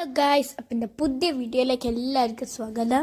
Hello guys, അപ്പം എൻ്റെ പുതിയ വീഡിയോയിലേക്ക് എല്ലാവർക്കും സ്വാഗതം.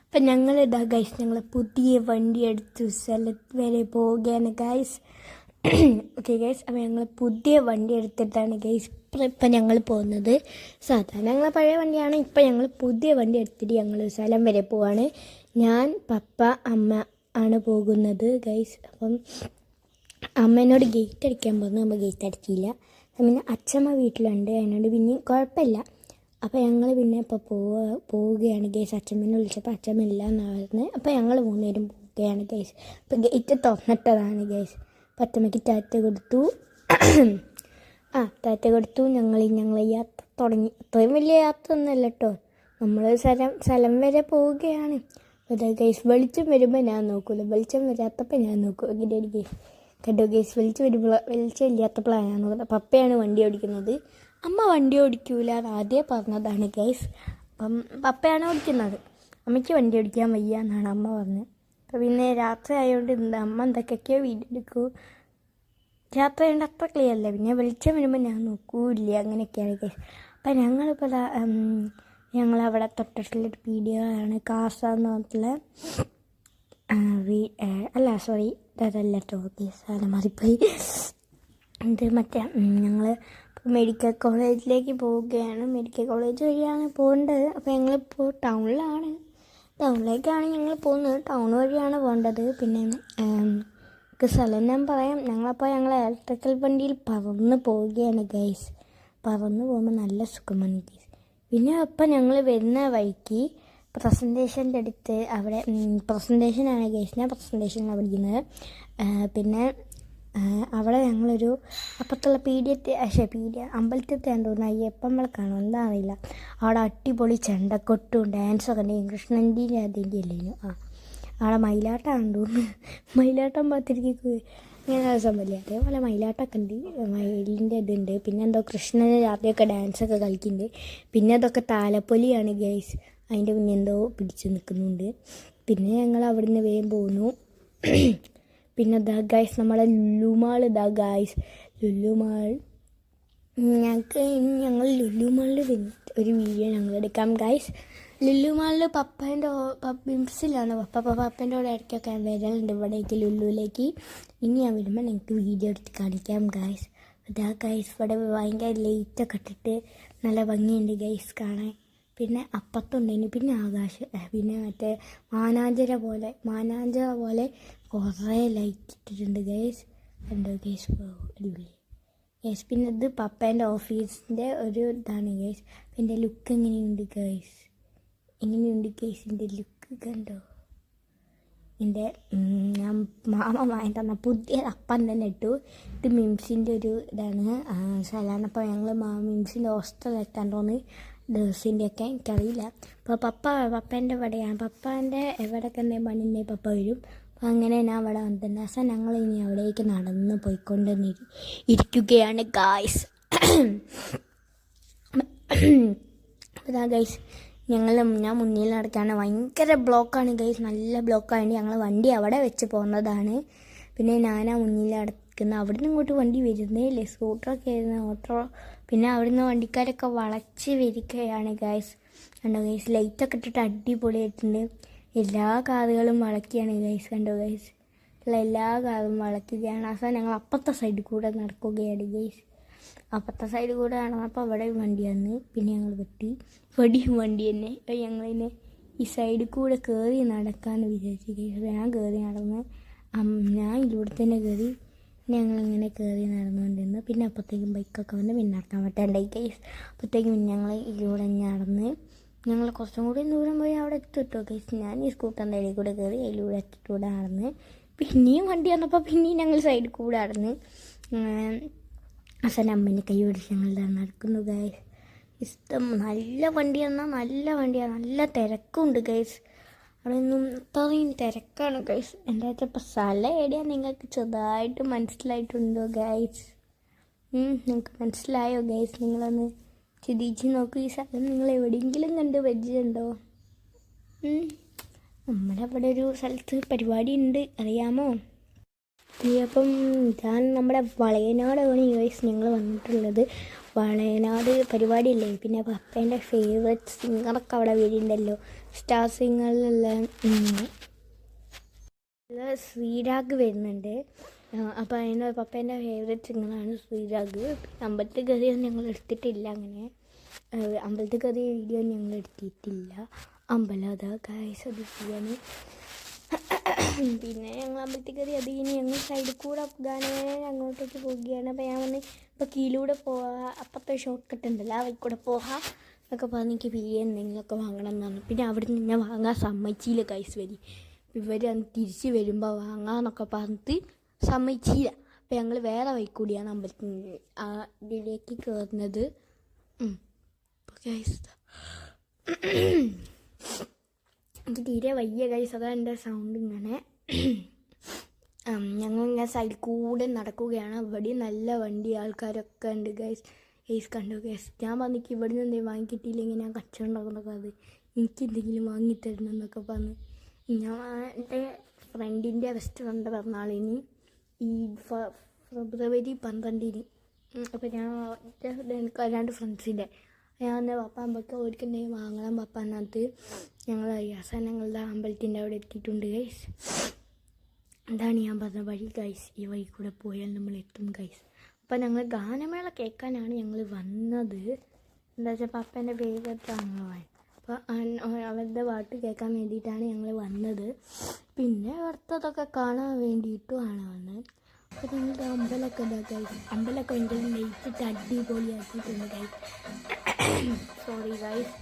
അപ്പം ഞങ്ങളിതാ ഗായ്സ്, ഞങ്ങൾ പുതിയ വണ്ടി എടുത്ത് സ്ഥലത്ത് വരെ പോവുകയാണ് ഗായ്സ്. ഓക്കെ ഗായ്സ്, അപ്പം ഞങ്ങൾ പുതിയ വണ്ടി എടുത്തിട്ടാണ് ഗായ്സ് ഇപ്പം ഞങ്ങൾ പോകുന്നത്. സാധാരണ ഞങ്ങൾ പഴയ വണ്ടിയാണ്. ഇപ്പം ഞങ്ങൾ പുതിയ വണ്ടി എടുത്തിട്ട് ഞങ്ങൾ സ്ഥലം വരെ പോവാണ്. ഞാൻ, പപ്പ, അമ്മ ആണ് പോകുന്നത് ഗായ്സ്. അപ്പം അമ്മേനോട് ഗേറ്റ് അടിക്കാൻ പോകുന്നു. അമ്മ ഗേറ്റ് അടിച്ചില്ല. പിന്നെ അച്ഛമ്മ വീട്ടിലുണ്ട്, അതിനോട് പിന്നെ കുഴപ്പമില്ല. അപ്പോൾ ഞങ്ങൾ പിന്നെ ഇപ്പോൾ പോവുകയാണ് ഗേസ്. അച്ഛമ്മേനെ വിളിച്ചപ്പോൾ അച്ഛമ്മ ഇല്ല എന്നായിരുന്നു. അപ്പോൾ ഞങ്ങൾ മൂന്നുപേരും പോവുകയാണ് ഗേസ്. അപ്പോൾ ഗേറ്റ് തുറന്നിട്ടതാണ് ഗേസ്. അപ്പോൾ അച്ഛമ്മയ്ക്ക് ടാറ്റ കൊടുത്തു. ടാറ്റ കൊടുത്തു. ഞങ്ങൾ യാത്ര തുടങ്ങി. അത്രയും വലിയ യാത്ര ഒന്നുമല്ല കേട്ടോ. നമ്മൾ സ്ഥലം വരെ പോവുകയാണ്. അതെ ഗേസ്, വെളിച്ചം വരുമ്പോൾ ഞാൻ നോക്കൂല, വെളിച്ചം വരാത്തപ്പോൾ ഞാൻ നോക്കും. അങ്ങനെ ഗേസ് കേട്ടോ ഗേസ്, വെളിച്ചം ഇല്ലാത്തപ്പോഴാണ് ഞാൻ നോക്കുന്നത്. പപ്പയാണ് വണ്ടി ഓടിക്കുന്നത്. അമ്മ വണ്ടി ഓടിക്കൂല എന്ന് ആദ്യം പറഞ്ഞതാണ് ഗൈസ്. അപ്പം പപ്പയാണ് ഓടിക്കുന്നത്. അമ്മയ്ക്ക് വണ്ടി ഓടിക്കാൻ വയ്യ എന്നാണ് അമ്മ പറഞ്ഞത്. അപ്പോൾ പിന്നെ രാത്രി ആയതുകൊണ്ട് അമ്മ എന്തൊക്കെയൊക്കെയോ വീഡിയോ എടുക്കൂ. രാത്രി ആയതുകൊണ്ട് അത്ര ക്ലിയർ അല്ല. പിന്നെ വെളിച്ചം വരുമ്പോൾ ഞാൻ നോക്കൂല്ല. അങ്ങനെയൊക്കെയാണ് ഗൈസ്. അപ്പം ഞങ്ങളിപ്പോൾ ഞങ്ങളവിടെ തൊട്ടിട്ടുള്ളൊരു വീഡിയോ ആണ്. കാസ എന്ന് പറഞ്ഞിട്ടുള്ള അതല്ല കേട്ടോ ഗൈസ്, സാധനം മാറിപ്പോയി. ഇത് മറ്റേ ഞങ്ങൾ മെഡിക്കൽ കോളേജിലേക്ക് പോവുകയാണ്. മെഡിക്കൽ കോളേജ് വഴിയാണ് പോകേണ്ടത്. അപ്പോൾ ഞങ്ങളിപ്പോൾ ടൗണിലേക്കാണ് ഞങ്ങൾ പോകുന്നത്. ടൗൺ വഴിയാണ് പോകേണ്ടത്. പിന്നെ സ്ഥലം ഞാൻ പറയാം. ഞങ്ങൾ ഇലക്ട്രിക്കൽ വണ്ടിയിൽ പറന്ന് പോവുകയാണ് ഗൈസ്. പറന്ന് പോകുമ്പോൾ നല്ല സുഖമാണ് ഗൈസ്. പിന്നെ അപ്പം ഞങ്ങൾ വരുന്ന വഴിക്ക് പ്രസൻറ്റേഷൻ്റെ അടുത്ത് അവിടെ പ്രസൻറ്റേഷനാണ് ഗൈസ്. ഞാൻ പ്രസൻറ്റേഷനാണ് പഠിക്കുന്നത്. പിന്നെ അവിടെ ഞങ്ങളൊരു അപ്പുറത്തുള്ള അമ്പലത്തിൽ തോന്നുന്നു അയ്യപ്പൻ വിളക്കാണോ എന്താ അറിയില്ല. അവിടെ അടിപൊളി ചെണ്ടക്കൊട്ടും ഡാൻസൊക്കെ ഉണ്ട്. കൃഷ്ണൻ്റെയും അതിൻ്റെ അല്ലേനു. അവിടെ മയിലാട്ടമാണെന്ന് തോന്നുന്നു. മയിലാട്ടം പാത്തിരിക്കും ഇങ്ങനെ സംഭവമില്ല. അതേപോലെ മയിലാട്ടമൊക്കെ ഉണ്ട്, മയിലിൻ്റെ ഇതുണ്ട്. പിന്നെ എന്തോ കൃഷ്ണന് രാത്രിയൊക്കെ ഡാൻസൊക്കെ കളിക്കുന്നുണ്ട്. പിന്നെ അതൊക്കെ താലപ്പൊലിയാണ് ഗൈസ്. അതിൻ്റെ പിന്നെ എന്തോ പിടിച്ച് നിൽക്കുന്നുണ്ട്. പിന്നെ ഞങ്ങൾ അവിടെ നിന്ന് വേഗം പോകുന്നു. പിന്നെ ഗൈസ്, നമ്മളെ ലുലുമാൾ ലുലുമാൾ ഞങ്ങൾ ലുലുമാളിൽ ഒരു വീഡിയോ ഞങ്ങൾ എടുക്കാം ഗൈസ്. ലുലുമാളിൽ ബിംസിലാണ് പപ്പേൻ്റെ കൂടെ ഇടയ്ക്കൊക്കെ വരലുണ്ട് ഇവിടേക്ക് ലുലുവിലേക്ക്. ഇനി ഞാൻ വരുമ്പോൾ ഞങ്ങൾക്ക് വീഡിയോ എടുത്ത് കാണിക്കാം ഗൈസ്. ഗൈസ്, ഇവിടെ ഭയങ്കര ലൈറ്റൊക്കെ ഇട്ടിട്ട് നല്ല ഭംഗിയുണ്ട് ഗൈസ് കാണാൻ. പിന്നെ അപ്പത്തുണ്ടതിന് പിന്നെ പിന്നെ മറ്റേ മാനാഞ്ചിറ പോലെ കുറേ ലൈറ്റ് ഇട്ടിട്ടുണ്ട് ഗൈസ്. എന്തോ ഗൈസ് അടിപൊളി ഗൈസ്. പിന്നെ ഇത് പപ്പേൻ്റെ ഓഫീസിൻ്റെ ഒരു ഇതാണ് ഗൈസ്. എൻ്റെ ലുക്ക് എങ്ങനെയുണ്ട് ഗൈസ്? എൻ്റെ ലുക്ക് കണ്ടോ? എൻ്റെ മാമ വാങ്ങി തന്ന പുതിയ അപ്പം തന്നെ ഇട്ടു. ഇത് മിംസിൻ്റെ ഒരു ഇതാണ് സ്ഥലമാണ്. അപ്പോൾ ഞങ്ങൾ മിംസിൻ്റെ ഹോസ്റ്റൽ എത്താണ്ടോന്ന് ഡ്രസ്സിൻ്റെയൊക്കെ എനിക്കറിയില്ല. അപ്പോൾ പപ്പേൻ്റെ ഇവിടെയാണ്. പപ്പേൻ്റെ എവിടെയൊക്കെ എന്തെങ്കിലും പണിയുണ്ടെങ്കിൽ പപ്പ വരും. അപ്പോൾ അങ്ങനെ ഞാൻ അവിടെ വന്നിട്ടുണ്ട്. പക്ഷേ ഞങ്ങൾ ഇനി അവിടേക്ക് നടന്ന് പോയിക്കൊണ്ട് ഇരിക്കുകയാണ് ഗായ്സ്. അതാ ഗൈസ്, ഞാൻ മുന്നിൽ നടക്കുകയാണ്. ഭയങ്കര ബ്ലോക്കാണ് ഗൈസ്, നല്ല ബ്ലോക്കായതുകൊണ്ട് ഞങ്ങൾ വണ്ടി അവിടെ വെച്ച് പോകുന്നതാണ്. പിന്നെ ഞാനാ മുന്നിൽ നടക്കുന്നത്. അവിടുന്ന് ഇങ്ങോട്ട് വണ്ടി വരുന്നേ ഇല്ലേ, സ്കൂട്ടറൊക്കെ ആയിരുന്നു, ഓട്ടോ. പിന്നെ അവിടുന്ന് വണ്ടിക്കാരൊക്കെ വളച്ച് വരികയാണ് ഗൈസ്. കണ്ടോ ഗൈസ്, ലൈറ്റൊക്കെ ഇട്ടിട്ട് അടിപൊളിയായിട്ടുണ്ട്. എല്ലാ കാറുകളും വളയ്ക്കുകയാണ് ഗൈസ്. കണ്ടോ ഗൈസ്, എല്ലാ കാറും വളയ്ക്കുകയാണ്. അവസാനം ഞങ്ങൾ അപ്പുറത്തെ സൈഡിൽ കൂടെ നടക്കുകയാണ് ഗൈസ്. അപ്പുറത്തെ സൈഡിൽ കൂടെ നടന്നപ്പോൾ അവിടെ വണ്ടി വന്ന് പിന്നെ ഞങ്ങൾ വടിയും വണ്ടി തന്നെ. ഞങ്ങളിനെ ഈ സൈഡിൽ കൂടെ കയറി നടക്കാമെന്ന് വിചാരിച്ചു ഗൈസ്. ഞാൻ കയറി നടന്ന് ഞാൻ ഇതിലൂടെ തന്നെ കയറി ഞങ്ങളിങ്ങനെ കയറി നടന്നുകൊണ്ടിരുന്നു. പിന്നെ അപ്പോഴത്തേക്കും ബൈക്കൊക്കെ വന്ന് പിന്നെ നടക്കാൻ പറ്റാണ്ടായി ഗൈസ്. അപ്പോഴത്തേക്കും ഞങ്ങൾ ഇതിലൂടെ നടന്ന് ഞങ്ങൾ കുറച്ചും കൂടി ദൂരം പോയി അവിടെ എത്തിട്ടോ ഗൈസ്. ഞാൻ ഈ സ്കൂട്ടറിൻ്റെ ഇടയിൽ കൂടെ കയറി അതിലൂടെ എത്തിക്കൂടെ നടന്ന് പിന്നെയും വണ്ടി വന്നപ്പോൾ പിന്നെയും ഞങ്ങൾ സൈഡിൽ കൂടെ നടന്ന് അവസാനം അമ്മേൻ്റെ കൈ പിടിച്ച് ഞങ്ങൾ നടക്കുന്നു ഗൈസ്. ഇഷ്ടം നല്ല വണ്ടിയാണ്, നല്ല തിരക്കുണ്ട് ഗൈസ്. അവിടെ നിന്നും ഇത്രയും തിരക്കാണ് ഗൈസ്. എൻ്റെ ഇപ്പോൾ സ്ഥലം എവിടെയാണ് നിങ്ങൾക്ക് ചെറുതായിട്ട് മനസ്സിലായിട്ടുണ്ടോ ഗൈസ്? നിങ്ങൾക്ക് മനസ്സിലായോ ഗൈസ്? നിങ്ങളൊന്ന് ചിന്തിച്ച് നോക്കൂ. ഈ സ്ഥലം നിങ്ങൾ എവിടെയെങ്കിലും കണ്ട് പരിചയമുണ്ടോ? നമ്മുടെ അവിടെ ഒരു സ്ഥലത്ത് പരിപാടി ഉണ്ട്, അറിയാമോ? അപ്പം ഇതാണ് നമ്മുടെ വളയനാടാണ് ഗൈസ് ഞങ്ങൾ വന്നിട്ടുള്ളത്. വളയനാട് പരിപാടിയില്ലേ, പിന്നെ പപ്പേൻ്റെ ഫേവറേറ്റ് സിംഗറൊക്കെ അവിടെ വരുന്നുണ്ടല്ലോ, സ്റ്റാർ സിംഗറിലുള്ള ശ്രീരാഗ് വരുന്നുണ്ട്. അപ്പോൾ അതിന് പപ്പേൻ്റെ ഫേവറേറ്റ് സിംഗറാണ് ശ്രീരാഗ്. അമ്പലത്തിൽ കയറിയൊന്നും ഞങ്ങൾ എടുത്തിട്ടില്ല, അങ്ങനെ അമ്പലത്തിൽ കയറിയ വീഡിയോ ഞങ്ങൾ എടുത്തിട്ടില്ല. അമ്പലം അതാ കാഴ്ച ചെയ്യാൻ. പിന്നെ ഞങ്ങൾ അമ്പലത്തിൽ കയറി അത് കഴിഞ്ഞ് ഞങ്ങൾ സൈഡിൽ കൂടെ ഗാനമേള അങ്ങോട്ടേക്ക് പോവുകയാണ്. അപ്പോൾ ഞാൻ വന്ന് ഇപ്പോൾ കീഴിലൂടെ പോവാ, അപ്പത്തെ ഷോർട്ട് കട്ട് ഉണ്ടല്ലോ ആ വഴിക്കൂടെ പോകാം എന്നൊക്കെ പറഞ്ഞ് എനിക്ക് എന്തെങ്കിലുമൊക്കെ വാങ്ങണം എന്ന് പറഞ്ഞു. പിന്നെ അവിടെ നിന്ന് ഞാൻ വാങ്ങാൻ സമ്മതിച്ചില്ല ഗൈസ്. ഇവർ തിരിച്ച് വരുമ്പോൾ വാങ്ങാമെന്നൊക്കെ പറഞ്ഞിട്ട് സമ്മതിച്ചില്ല. അപ്പോൾ ഞങ്ങൾ വേറെ വഴിക്കൂടിയാണ് അമ്പലത്തിൽ ഇതിലേക്ക് കയറുന്നത്. ഗൈസ് എനിക്ക് തീരെ വയ്യ ഗൈസ്, അതാണ് എൻ്റെ സൗണ്ട് ഇങ്ങനെ. ഞങ്ങളിങ്ങനെ സൈഡിൽ കൂടെ നടക്കുകയാണ്. ഇവിടെ നല്ല വണ്ടി ആൾക്കാരൊക്കെ ഉണ്ട് ഗൈസ് കണ്ടു ഗൈസ്. ഞാൻ പറഞ്ഞിട്ട് ഇവിടെ നിന്ന് എന്തെങ്കിലും വാങ്ങിക്കിട്ടില്ലെങ്കിൽ ഞാൻ കച്ചവടം ഉണ്ടാക്കുന്നൊക്കെ അത് എനിക്ക് എന്തെങ്കിലും വാങ്ങിത്തരണം എന്നൊക്കെ പറഞ്ഞ് ഞാൻ എൻ്റെ ഫ്രണ്ടിൻ്റെ ബെസ്റ്റ് ഫ്രണ്ട് പിറന്നാളിന് ഈ ഫെബ്രുവരി 12. അപ്പോൾ ഞാൻ എനിക്ക് 2 ഫ്രണ്ട്സിൻ്റെ ഞാൻ പപ്പ അമ്പലത്തിൽ ഓർക്ക് എന്തെങ്കിലും വാങ്ങണം പപ്പ എന്നകത്ത് ഞങ്ങൾ ഞങ്ങളുടെ അമ്പലത്തിൻ്റെ അവിടെ എത്തിയിട്ടുണ്ട് ഗൈസ്. അതാണ് ഞാൻ പറഞ്ഞ വഴി ഗൈസ്. ഈ വഴി കൂടെ പോയാൽ നമ്മൾ എത്തും ഗൈസ്. അപ്പോൾ ഞങ്ങൾ ഗാനമേള കേൾക്കാനാണ് ഞങ്ങൾ വന്നത്. എന്താ വെച്ചാൽ പപ്പേൻ്റെ ഫേവറേറ്റ് ആണ്. അപ്പോൾ അവരുടെ പാട്ട് കേൾക്കാൻ വേണ്ടിയിട്ടാണ് ഞങ്ങൾ വന്നത്. പിന്നെ അടുത്തതൊക്കെ കാണാൻ വേണ്ടിയിട്ടുമാണ് വന്നത്. അപ്പോൾ ഞങ്ങളുടെ അമ്പലമൊക്കെ എന്താ ഗൈസ്, അമ്പലമൊക്കെ ഭയങ്കര ലൈറ്റിട്ട് അടിപൊളിയാക്കിയിട്ടുണ്ട് ഗൈസ്. Sorry guys.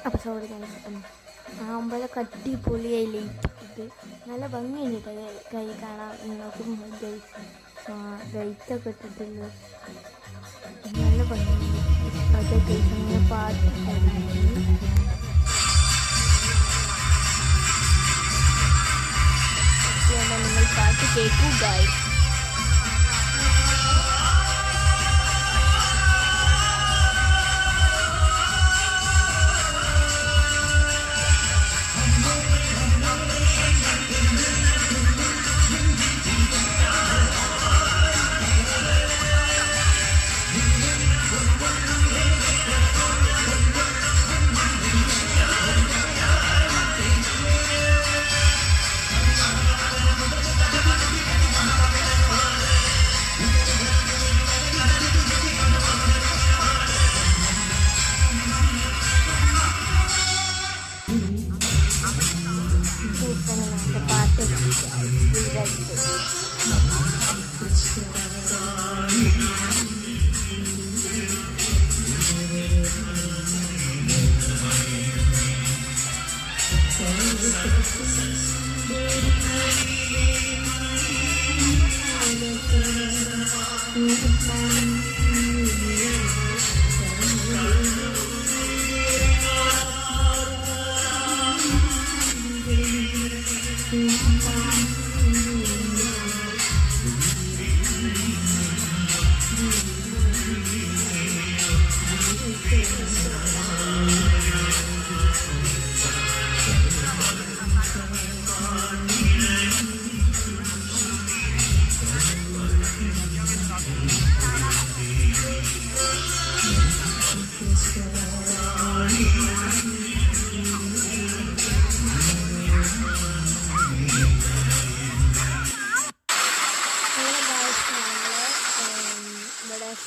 അപ്പോൾ സോറി ഗൈസ്. ആ അമ്പലമൊക്കെ അടിപൊളിയായി ലൈറ്റിട്ട് നല്ല ഭംഗിയുണ്ട് കൈ കാണാൻ നോക്കുമ്പോൾ ഗൈസ്. ലൈറ്റൊക്കെ ഇട്ടിട്ടില്ല, നല്ല ഭംഗിയുണ്ട്. അതൊക്കെ ഗൈസ് അങ്ങനെ പാട്ട് നിങ്ങൾ പാട്ട് കേൾക്കൂ ഗൈസ്.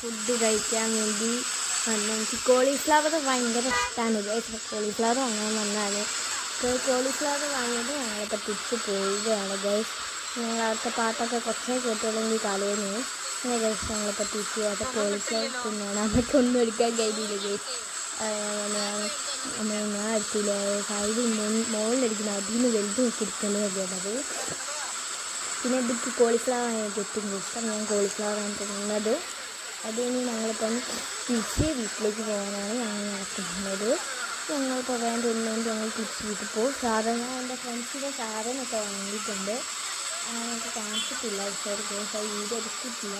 ഫുഡ് കഴിക്കാൻ വേണ്ടി വന്നു. എനിക്ക് കോളിഫ്ലവർ ഭയങ്കര ഇഷ്ടമാണ് ഗൈസ്. കോളിഫ്ലവർ വാങ്ങാൻ വന്നതാണ്. കോളിഫ്ലവർ വാങ്ങിയത് ഞങ്ങളിപ്പോൾ തിരിച്ച് പോവുകയാണ് ഗൈസ്. ഞങ്ങൾ അവിടുത്തെ പാട്ടൊക്കെ കുറച്ചേ കേട്ടുള്ളെങ്കിൽ കളയുന്നു. അങ്ങനെ ഗൈസ് ഞങ്ങളിപ്പോൾ തിരിച്ച് പോകാത്ത കോളിഫ്ലവർ തിന്നാണ്. അതൊക്കെ ഒന്നും എടുക്കാൻ കഴിഞ്ഞില്ല ഗൈസ്. ഞാൻ എടുത്തില്ല. സൈഡിൽ മുകളിലെടുക്കുന്ന അതിൽ നിന്ന് വലുത് നോക്കി എടുക്കുന്നത് വേണ്ടത്. പിന്നെ ഇതിക്ക് കോളിഫ്ലവർ ആയിട്ട് എത്തും ഇഷ്ടം. ഞാൻ കോളിഫ്ലവർ ആണ് തിന്നുന്നത്. അത് കഴിഞ്ഞ് ഞങ്ങളിപ്പം തിരിച്ച് വീട്ടിലേക്ക് പോകാനാണ് ഞങ്ങൾ നടക്കുന്നത്. ഞങ്ങൾ പോകാൻ തിന്നുകൊണ്ട് ഞങ്ങൾ തിരിച്ച് വീട്ടിൽ പോകും. സാധനം എൻ്റെ ഫ്രണ്ട്സിൻ്റെ സാധനമൊക്കെ വാങ്ങിയിട്ടുണ്ട്. എനിക്ക് കാണിച്ചിട്ടില്ല. സോറി ഗൈസ്, വീഡിയോ എടുത്തിട്ടില്ല.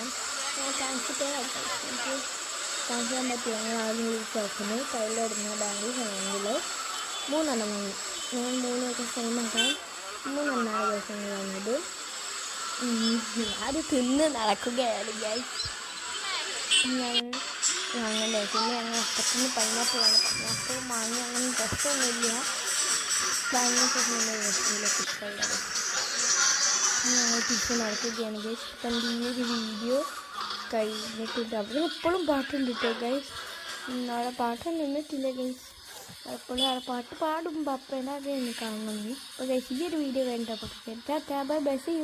ഞാൻ കാണിച്ചിട്ടേ എനിക്ക് കാണിക്കാൻ പറ്റില്ല. ഞങ്ങൾ ആദ്യം വിളിച്ചേക്കുന്നു. കയ്യിലിടുന്ന ബാങ്കിൽ ആണെങ്കിൽ 3 എണ്ണം വാങ്ങി. ഞാൻ 3 സെയിം ആക്കാൻ 3 എണ്ണമാണ് ദിവസം വന്നത്. അത് തിന്ന് നടക്കുകയാണ് ഗൈസ്. ഞാൻ വാങ്ങണ്ടേ. പിന്നെ ഞങ്ങൾ അപ്പത്തിന് പൈനാപ്പിളാണ്. പൈനാപ്പിൾ വാങ്ങി അങ്ങനെ രസമൊന്നുമില്ല. പൈനാപ്പിളിൻ്റെ രസത്തിലൊക്കെ ഇഷ്ടമുള്ളത്. ഞങ്ങൾ തിരിച്ച് നടക്കുകയാണ് ഗൈസ്. അപ്പം ഈ ഒരു വീഡിയോ കഴിഞ്ഞിട്ടുണ്ട്. അവിടെ എപ്പോഴും പാട്ടുണ്ട് കേട്ടോ ഗൈസ്. നാളെ പാട്ട് നിന്നിട്ടില്ല ഗൈസ്. എപ്പോഴും അവിടെ പാട്ട് പാടും പപ്പേൻ്റെ അതെയാണ് കാണുന്നത്. അപ്പോൾ ഗൈസ് ഈ ഒരു വീഡിയോ വേണ്ട. അപ്പോൾ ബൈ ബൈ. See you.